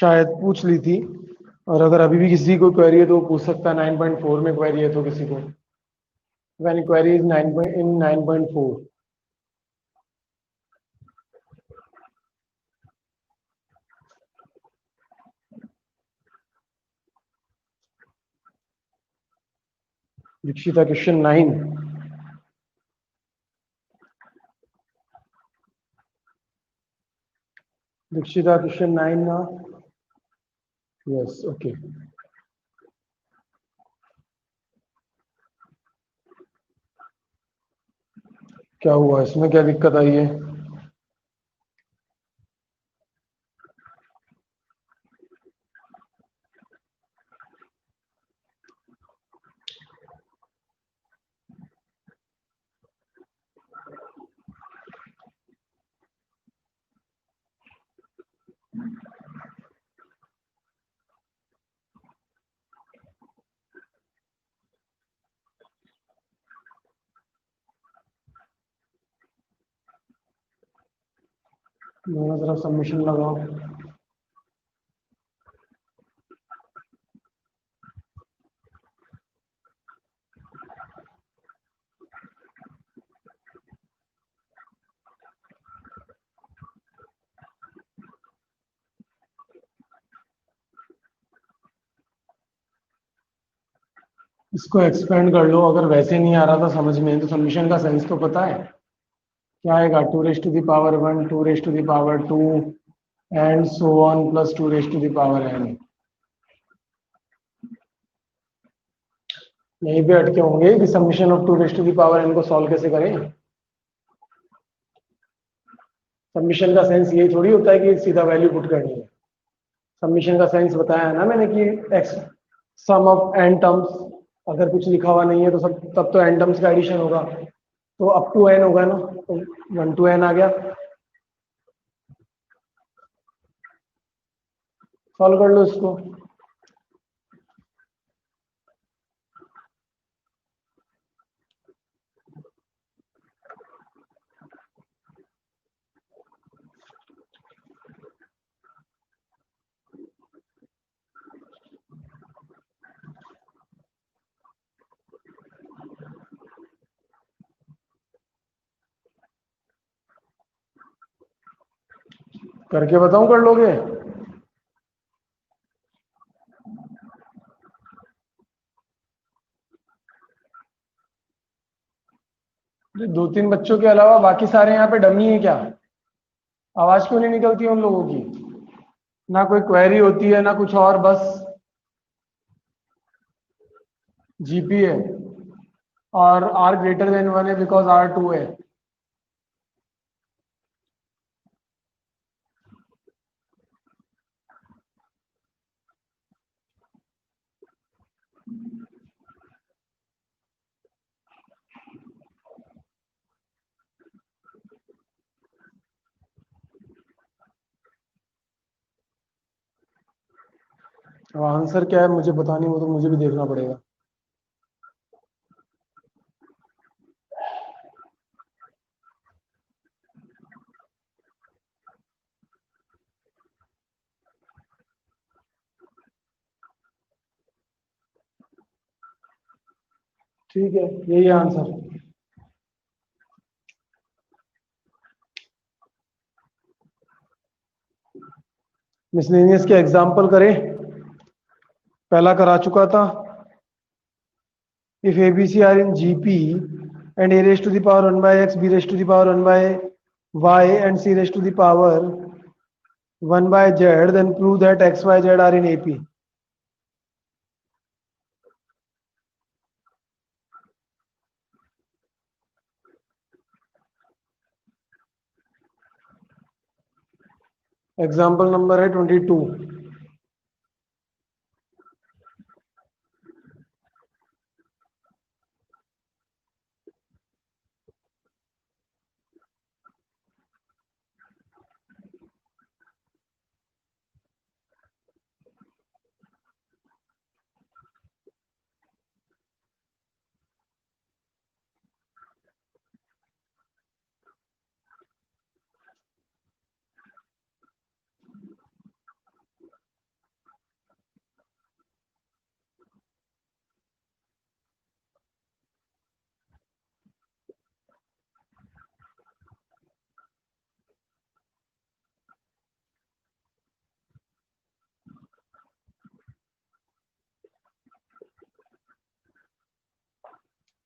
शायद पूछ ली थी, और अगर अभी भी किसी को क्वेरी है तो वो पूछ सकता है। 9.4 में क्वेरी है तो किसी को, when query is 9.4। Dikshita question 9। Dikshita question 9 ना? Yes, okay. क्या हुआ इसमें, क्या दिक्कत आई है? दोनों तरफ सबमिशन लगाओ। इसको एक्सपेंड कर लो, अगर वैसे नहीं आ रहा था समझ में तो सबमिशन का सेंस तो पता है क्या आएगा। 2 raised to the power 1, 2 raised to the power 2, and so on plus 2 raised to the power n। यहीं पे अटके होंगे कि submission of 2 raised to the power n को सॉल्व कैसे करें। सबमिशन का सेंस ये थोड़ी होता है कि सीधा वैल्यू पुट करनी है। सबमिशन का सेंस बताया है ना मैंने कि x sum of n terms, अगर कुछ लिखा हुआ नहीं है तो सब तब तो एन टर्म्स का एडिशन होगा, तो अप टू एन होगा ना, तो 1 to n आ गया। सॉल्व कर लो इसको। करके बताऊं, कर लोगे? अरे 2-3 बच्चों के अलावा बाकी सारे यहाँ पे डमी है क्या? आवाज क्यों नहीं निकलती उन लोगों की? ना कोई क्वेरी होती है ना कुछ और, बस जीपी है और आर ग्रेटर देन 1 है बिकॉज R2 है। अब आंसर क्या है मुझे पता नहीं, वो तो मुझे भी देखना पड़ेगा। ठीक है, यही है आंसर। मिसलेनियस के एग्जाम्पल करें? पहला करा चुका था। If ABC are in GP and A raised to the power 1 by x, B raised to the power 1 by y and C raised to the power 1 by z, then prove that x, y, z are in AP. Example number है 22।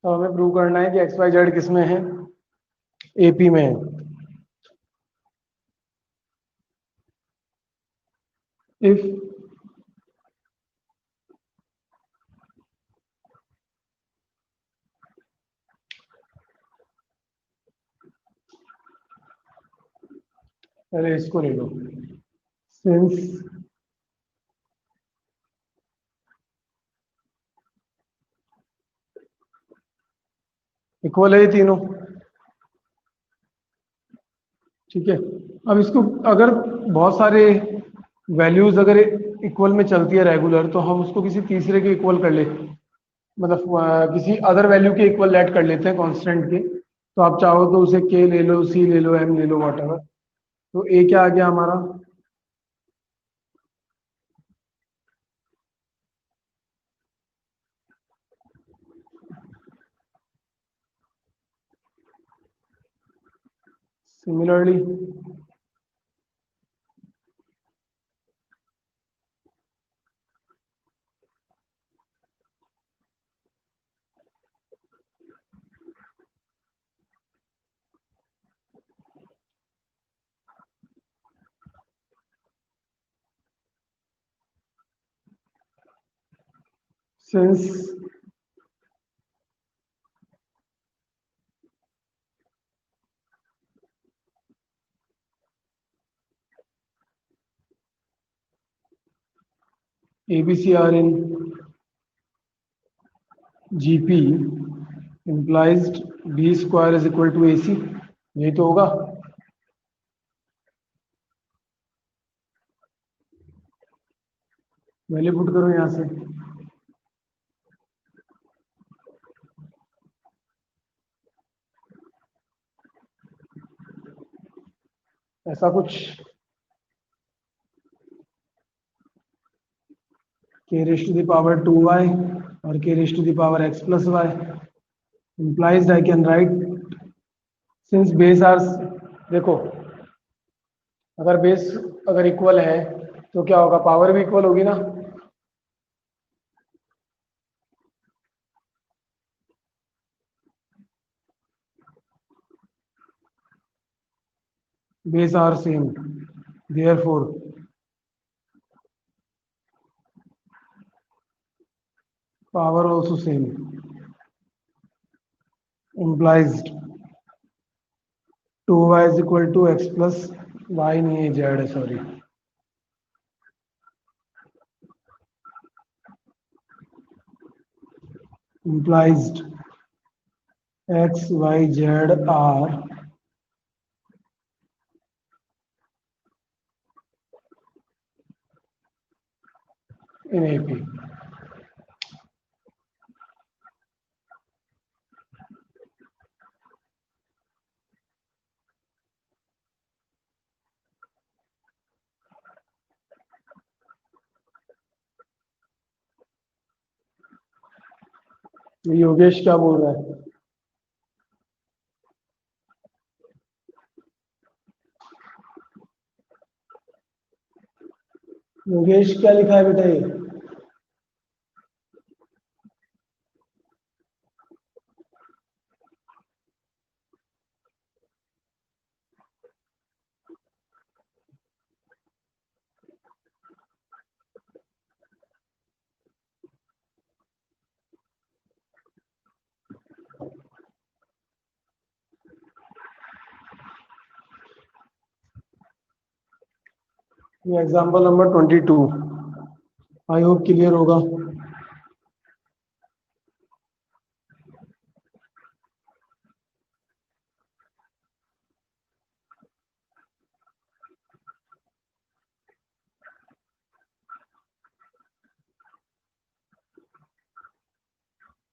तो हमें prove करना है कि x Y Z किस में है, AP में है। इफ पहले इसको ले लो, सिंस इक्वल है ये तीनों, ठीक है। अब इसको अगर बहुत सारे वैल्यूज अगर इक्वल में चलती है रेगुलर, तो हम उसको किसी तीसरे के इक्वल कर लेते हैं, मतलब किसी अदर वैल्यू के इक्वल लेट कर लेते हैं कांस्टेंट के। तो आप चाहो तो उसे के ले लो, सी ले लो, एम ले लो, वॉट एवर। तो ए क्या आ गया हमारा, similarly since ABC are in GP implies B square is equal to AC, यही तो होगा। वैल्यू पुट करो यहाँ से, ऐसा कुछ k raise to the power 2y और k raise to the power x plus y implies I can write since base are, देखो अगर बेस अगर इक्वल है तो क्या होगा, पावर भी इक्वल होगी ना। Base are same, therefore power also same, implies 2y is equal to x plus y, नहीं है z है, sorry. implies x y z are in AP। Yogesh क्या बोल रहा है, योगेश क्या लिखा है बेटा ये, ये example number 22, I hope clear होगा।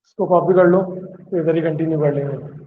इसको कॉपी कर लो, तो इधर ही कंटिन्यू कर लेंगे।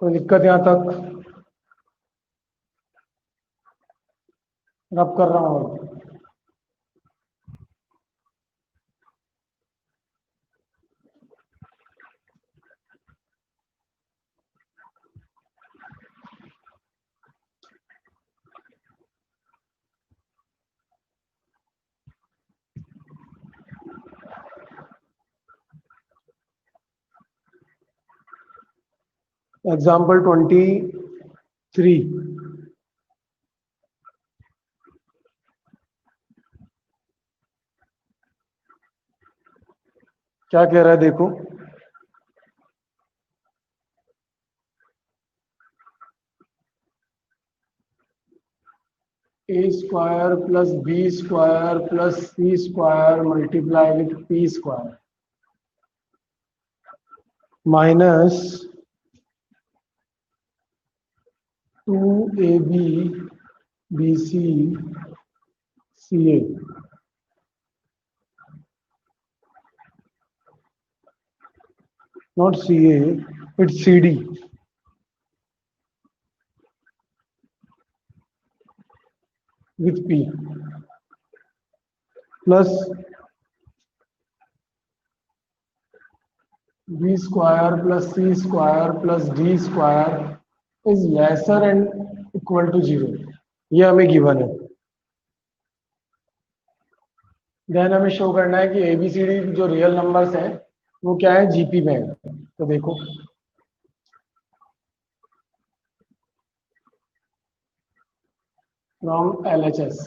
कोई दिक्कत यहाँ तक? रब कर रहा हूँ। एग्जाम्पल 23। क्या कह रहा है देखो। A square plus b square plus c square multiply with p square minus 2ab bc ca not ca, it's cd with p plus b square plus c square plus d square is lesser and equal to 0। ये हमें given है। Then हमें show करना है कि ABCD जो real numbers हैं वो क्या है, जीपी में है। तो देखो from LHS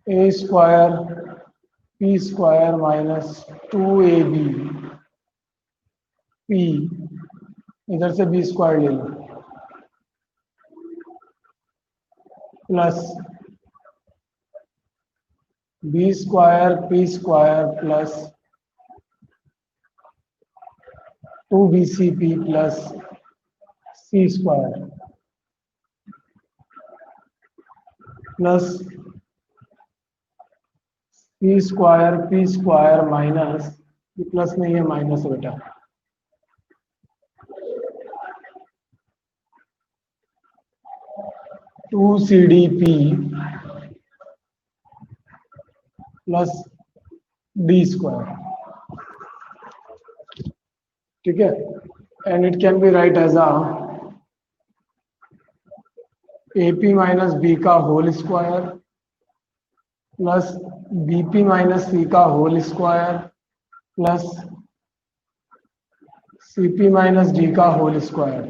a square p square minus 2ab p, इधर से बी स्क्वायर ले लो, plus b square p square plus 2bcp plus c square plus c square p square minus, ये प्लस नहीं है माइनस है बेटा, 2cdp प्लस डी स्क्वायर। ठीक है, and it can be write as a AP minus b का whole square plus BP minus c का whole square plus CP minus d का होल स्क्वायर।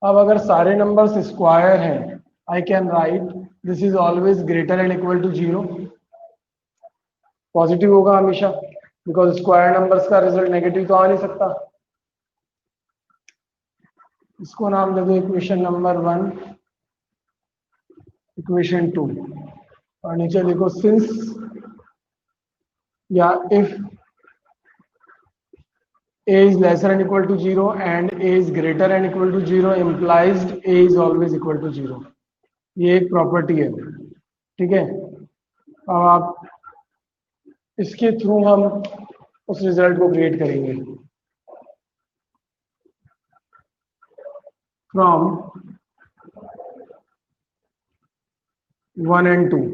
अब अगर सारे नंबर्स स्क्वायर हैं, I can write this is always greater and equal to 0। Positive होगा हमेशा, because square numbers का रिजल्ट नेगेटिव तो आ नहीं सकता। इसको नाम दे दो इक्वेशन नंबर 1, इक्वेशन 2, और नीचे देखो सिंस या if a is lesser than equal to 0 and a is greater than equal to 0 implies a is always equal to 0। ये एक प्रॉपर्टी है। ठीक है, अब आप इसके थ्रू हम उस रिजल्ट को क्रिएट करेंगे। फ्रॉम 1 and 2,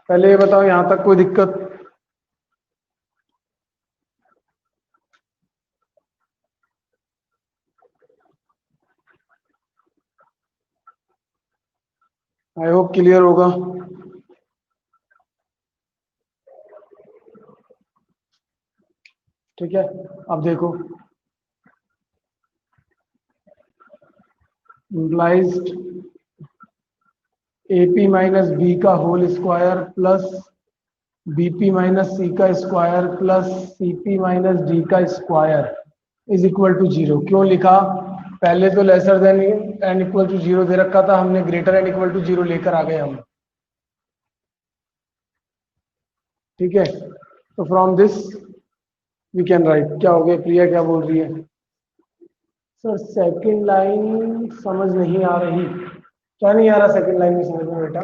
पहले ये बताओ यहां तक कोई दिक्कत? आई होप क्लियर होगा। ठीक है, अब देखो इम्प्लाइज AP माइनस बी का whole square plus BP minus c का square plus CP minus d का स्क्वायर इज इक्वल टू 0। क्यों लिखा? पहले तो lesser than and equal to 0 दे रखा था, हमने ग्रेटर एन इक्वल टू 0 लेकर आ गए हम। ठीक है, तो from this we can write, क्या हो गया, प्रिया क्या बोल रही है? सर सेकंड लाइन समझ नहीं आ रही। क्या नहीं आ रहा सेकंड लाइन में समझ में बेटा?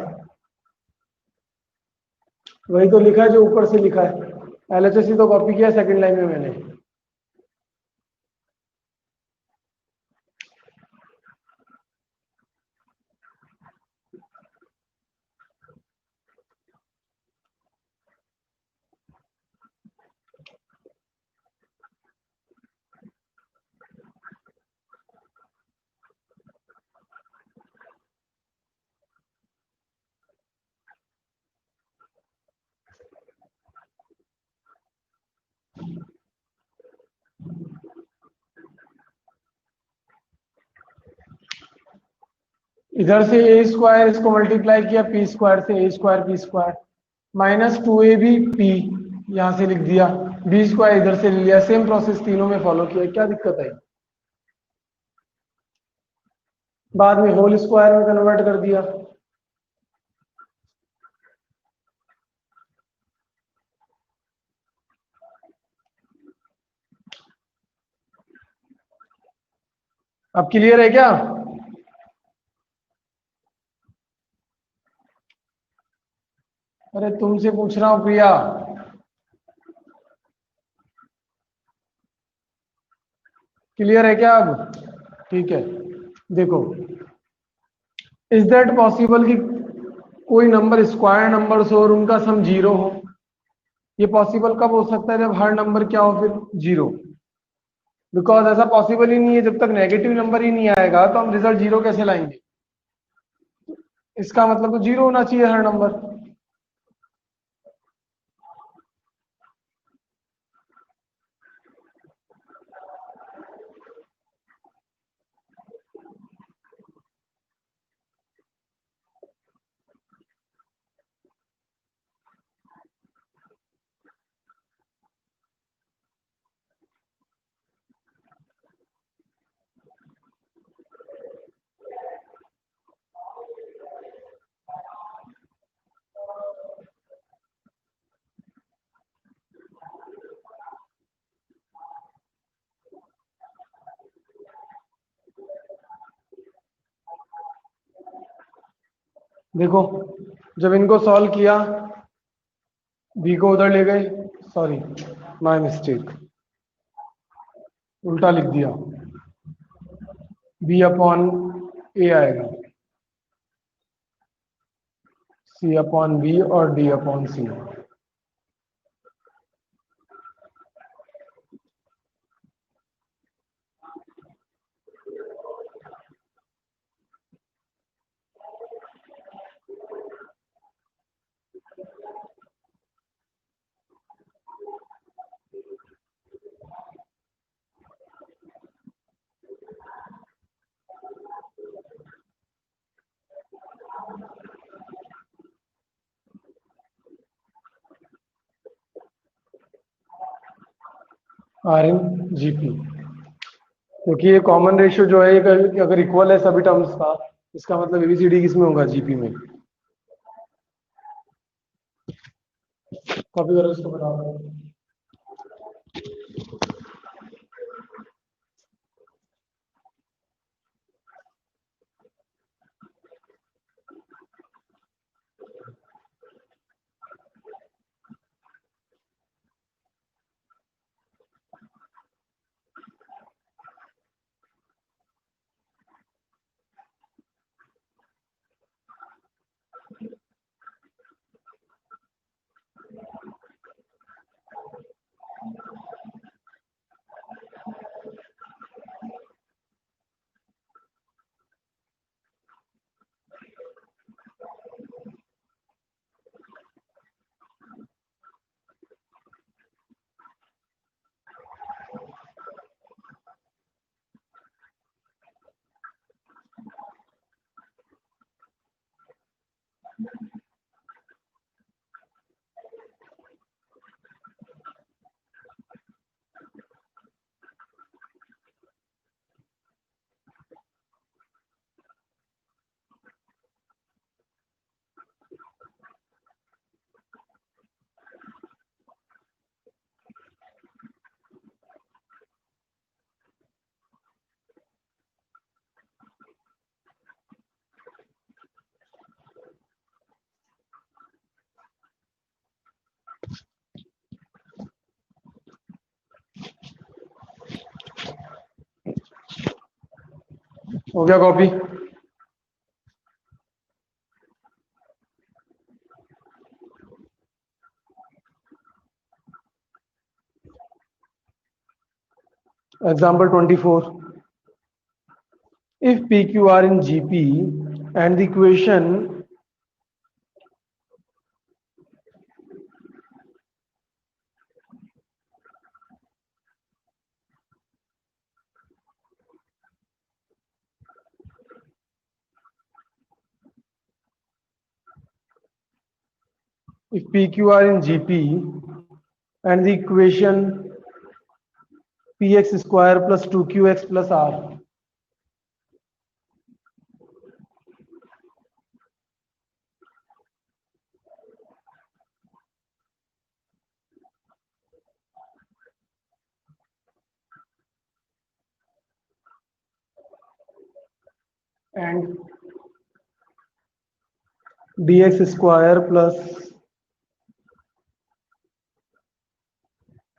वही तो लिखा है जो ऊपर से लिखा है, एलएचएस तो कॉपी किया सेकंड लाइन में मैंने। इधर से ए स्क्वायर इसको मल्टीप्लाई किया पी स्क्वायर से, a square p square minus 2a भी पी यहां से लिख दिया, बी स्क्वायर इधर से ले लिया, सेम प्रोसेस तीनों में फॉलो किया, क्या दिक्कत है? बाद में होल स्क्वायर में कन्वर्ट कर दिया। अब क्लियर है क्या? अरे तुमसे पूछ रहा हूं प्रिया। क्लियर है क्या अब? ठीक है, देखो, इज दैट पॉसिबल कि कोई नंबर स्क्वायर नंबर्स हो और उनका सम जीरो हो? ये पॉसिबल कब हो सकता है? जब हर नंबर क्या हो, फिर जीरो। बिकॉज ऐसा पॉसिबल ही नहीं है, जब तक नेगेटिव नंबर ही नहीं आएगा तो हम रिजल्ट जीरो कैसे लाएंगे? इसका मतलब तो जीरो होना चाहिए हर नंबर। देखो, जब इनको सॉल्व किया, बी को उधर ले गए, सॉरी माय मिस्टेक, उल्टा लिख दिया, बी अपॉन ए आएगा, सी अपॉन बी और D upon C. Are in GP, क्योंकि ये कॉमन रेशियो जो है ये अगर इक्वल है सभी टर्म्स का, इसका मतलब एबीसीडी किस में होगा? जीपी में। कॉपी करो इसको, बताओ। हो गया copy? Example 24. If PQ are in GP and the equation if PQ are in GP and the equation Px square plus 2qx plus r and dx square plus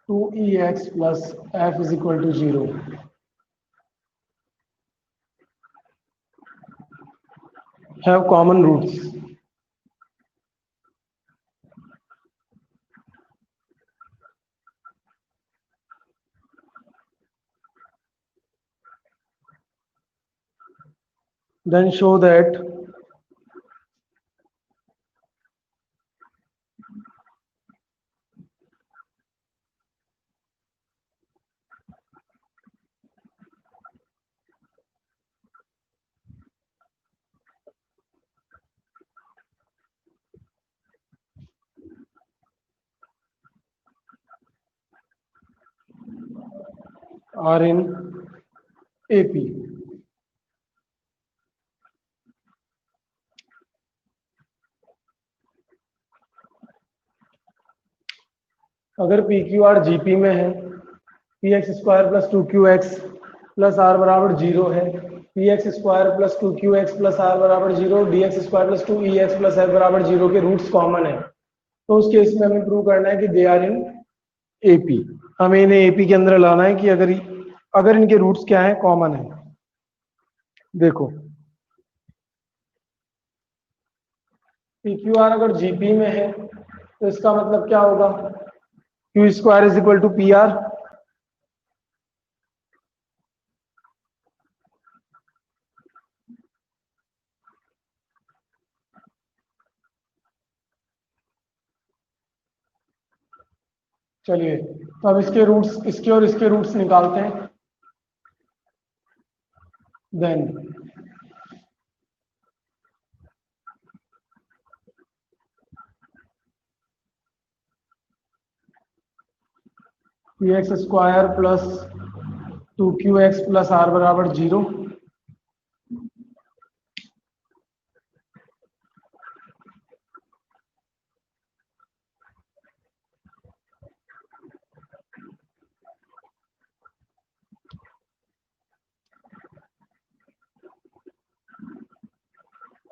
2ex plus f is equal to 0 have common roots. Then show that are in AP. अगर P Q R GP में है, P x square plus 2qx plus R बराबर 0 है, P x square plus 2qx plus R बराबर 0, D x square plus 2ex plus F बराबर 0 के roots common है, तो उस केस में हमें प्रूव करना है कि दे आर इन एपी. हमें इन्हें एपी के अंदर लाना है कि अगर इनके रूट्स क्या है, कॉमन है. देखो पी क्यू आर अगर जीपी में है तो इसका मतलब क्या होगा, Q square is equal to P R. चलिए तो अब इसके रूट्स, इसके और इसके रूट्स निकालते हैं. Then P x square plus 2qx plus R बराबर 0,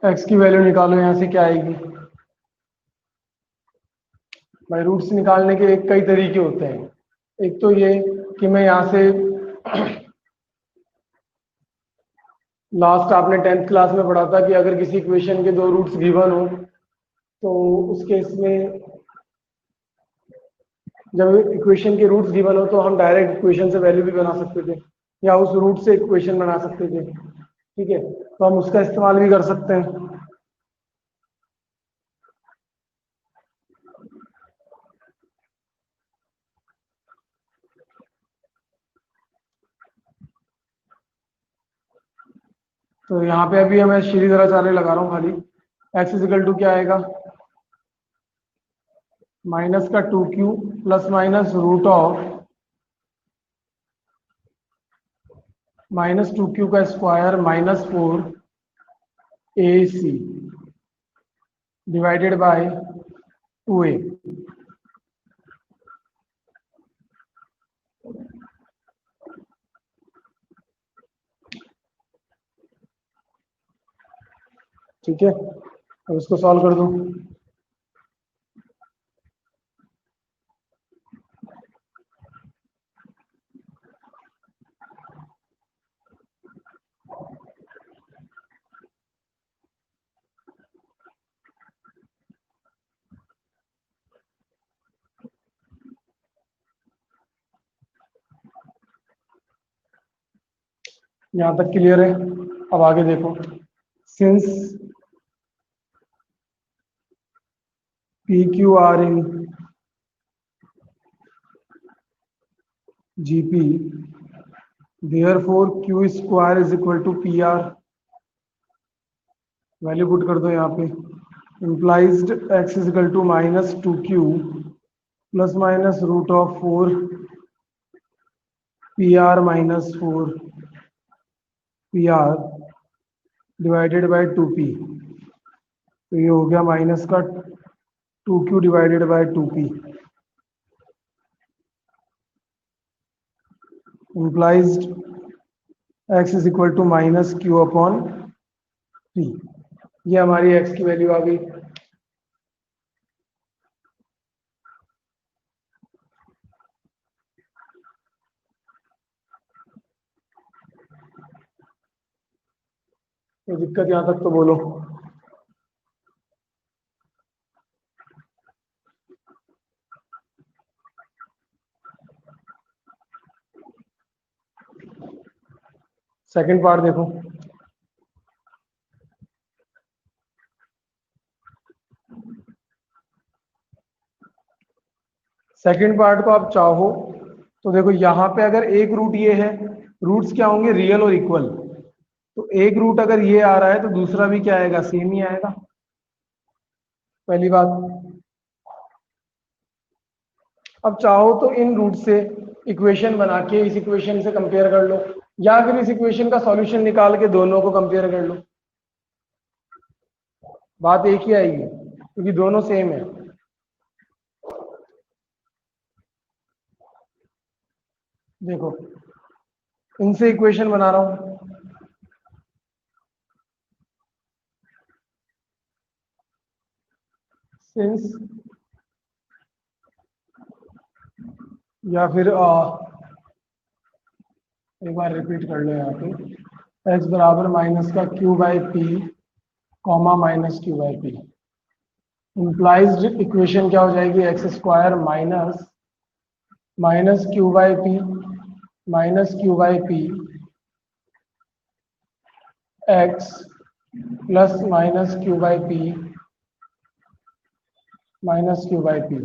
एक्स की वैल्यू निकालो, यहां से क्या आएगी भाई. रूट्स निकालने के कई तरीके होते हैं. एक तो ये कि मैं यहां से लास्ट आपने 10th क्लास में पढ़ा था कि अगर किसी इक्वेशन के दो रूट्स गिवन हो तो उस केस में जब इक्वेशन के रूट्स गिवन हो तो हम डायरेक्ट इक्वेशन से वैल्यू भी बना सकते थे या उस रूट से इक्वेशन बना सकते थे. ठीक है, तो हम उसका इस्तेमाल भी कर सकते हैं. तो यहाँ पे अभी मैं श्रीधराचार्य लगा रहा हूँ खाली. एक्स इजिकल टू क्या आएगा, माइनस का 2q plus minus root of minus 2q का square minus 4ac divided by 2a. ठीक है, अब इसको सॉल्व कर दूं. यहां तक क्लियर है? अब आगे देखो, since P Q R in GP, therefore Q square is equal to P R, value put कर दो यहाँ पे, implies x is equal to minus 2q plus minus root of 4 pr minus 4 pr divided by 2p। तो ये हो गया minus का 2q divided by 2p, implies x is equal to minus q upon p। ये हमारी x की value आ गई। तो दिक्कत यहां तक तो बोलो। सेकंड पार्ट देखो, सेकंड पार्ट को आप चाहो तो देखो, यहां पे अगर एक रूट ये है, रूट्स क्या होंगे, रियल और इक्वल। तो एक रूट अगर ये आ रहा है तो दूसरा भी क्या आएगा, सेम ही आएगा, पहली बात। अब चाहो तो इन रूट से इक्वेशन बना के इस इक्वेशन से कंपेयर कर लो, या फिर इस इक्वेशन का सॉल्यूशन निकाल के दोनों को कंपेयर कर लो, बात एक ही आएगी क्योंकि दोनों सेम है। देखो, इनसे इक्वेशन बना रहा हूं, सिंस, या फिर एक बार रिपीट कर लो यहाँ पे, x बराबर माइनस का q by P comma minus Q by P, implies equation क्या हो जाएगी, x square minus minus Q by P x plus minus Q by P minus Q by P,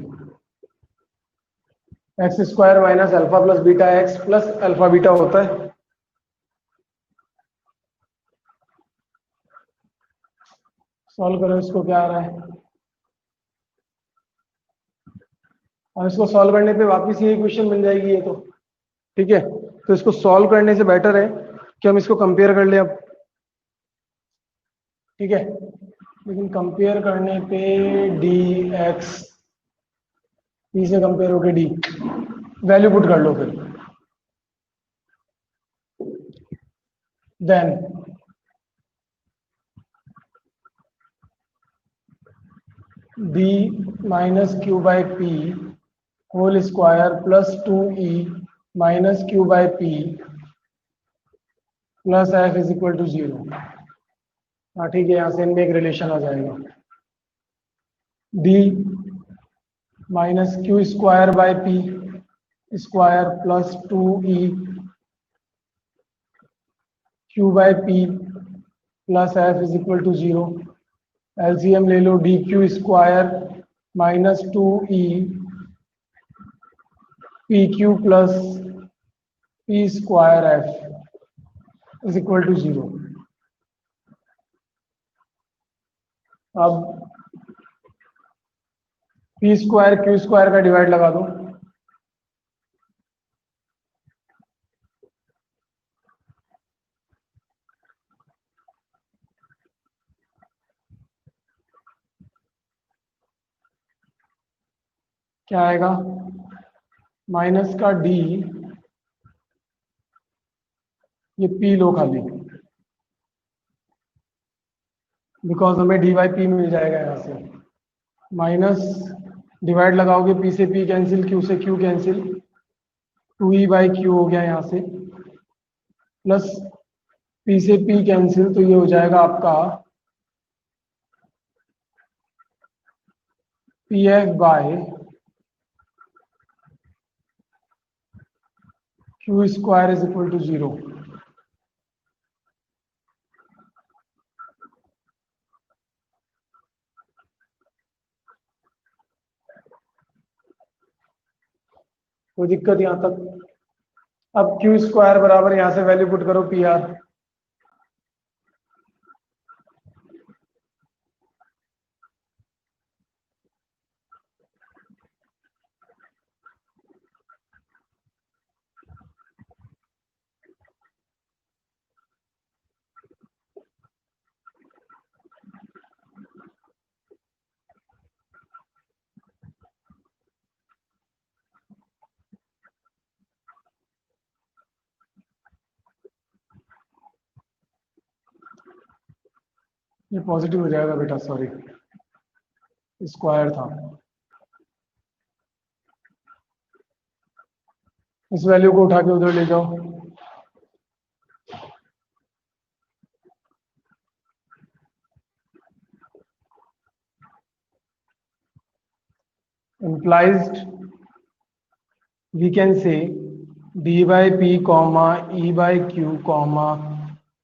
x square minus alpha plus beta x plus alpha beta होता है। Solve करो इसको, क्या आ रहा है। और इसको सॉल्व करने पे वापस ये इक्वेशन बन जाएगी ये तो, ठीक है। तो इसको सॉल्व करने से बेटर है कि हम इसको कंपेयर कर लें अब, ठीक है। लेकिन कंपेयर करने पे डी एक्स, पी से कंपेयर होके डी, वैल्यू पुट कर लो फिर, then D minus Q by P whole square plus 2e minus Q by P plus F is equal to 0। हाँ ठीक है, यहाँ से इनमें एक रिलेशन आ जाएगा, d minus q square by p square plus 2e q by P plus F is equal to 0। LCM ले लो, d q square minus 2e p q plus p square f is equal to 0। अब p square q square का divide लगा दो, क्या आएगा, minus का D, ये पी लो खाली, बिकॉज हमें डी बाई पी मिल जाएगा यहाँ से, माइनस डिवाइड लगाओगे, पी से पी कैंसिल, क्यू से Q cancel, 2e by Q हो गया यहाँ से, प्लस पी से पी कैंसिल, तो ये हो जाएगा आपका P F by Q square is equal to 0। कोई दिक्कत यहाँ तक? अब क्यू स्क्वायर बराबर यहाँ से वैल्यू पुट करो पी आर, ये पॉजिटिव हो जाएगा बेटा, सॉरी स्क्वायर था। इस वैल्यू को उठा के उधर ले जाओ, implies we can say d by p comma e by q comma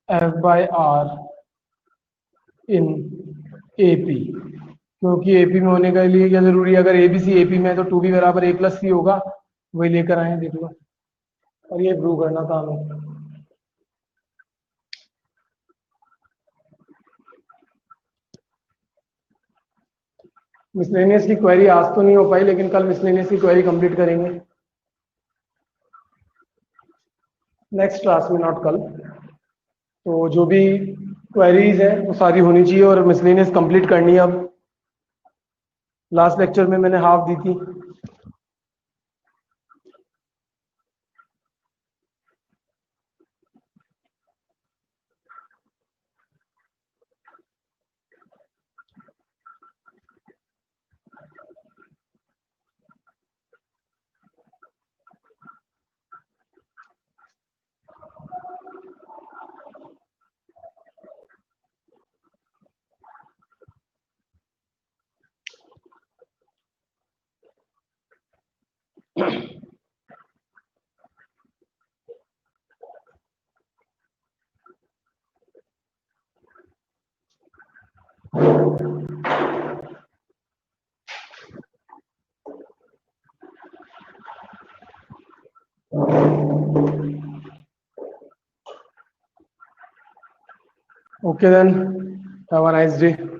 f by r in AP, क्योंकि AP में होने के लिए क्या जरूरी है? अगर ABC AP में है तो 2B बराबर A प्लस सी होगा, वही लेकर आए देख लो, और ये प्रूव करना था हमें। मिसलेनियस की क्वेरी आज तो नहीं हो पाई, लेकिन कल मिसलेनियस की क्वेरी कंप्लीट करेंगे, नेक्स्ट क्लास में, नॉट कल। तो जो भी क्वेरीज है वो सारी होनी चाहिए, और मिसलेनियस कंप्लीट करनी है। अब लास्ट लेक्चर में मैंने हाफ दी थी। Okay then, have a nice day.